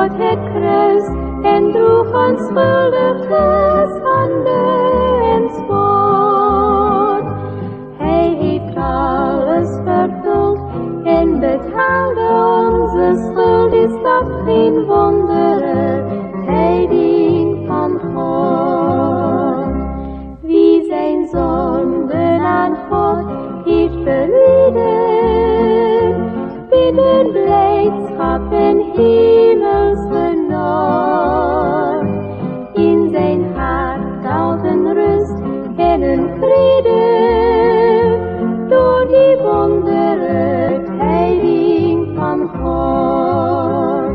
tot het kruis en droeg ons schuldiges schande en spot. Hij heeft alles vervuld en betaalde onze schuld, is dat geen wondere tijding van God. Wie zijn zonden aan God heeft beleden, bidden blijdschap en hemels genot. In zijn hart daalt een rust en een vrede, door die wondere tijding van God.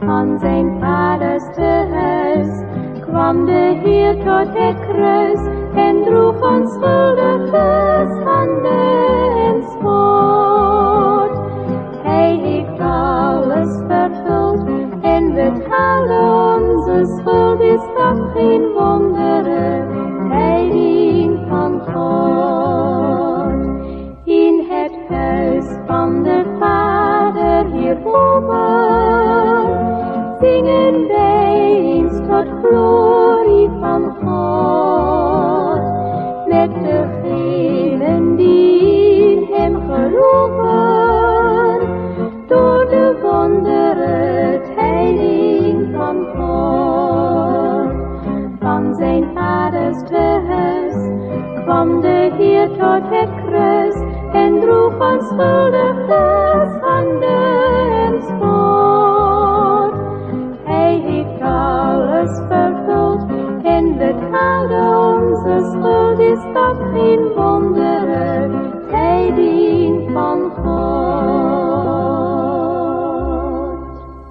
Van zijn vaders tehuis kwam de Heer tot het kruis en droeg ons schuldige schande en spot. Hij heeft alles vervuld en betaalde onze schuld, is dat geen wondere tijding van God. In het huis van de Vader hierboven zingen wij eens tot glorie van God. Met degenen die in hem geloven, door de wondere tijding van God. Van zijn vaders tehuis kwam de Heer tot het kruis en droeg ons schulden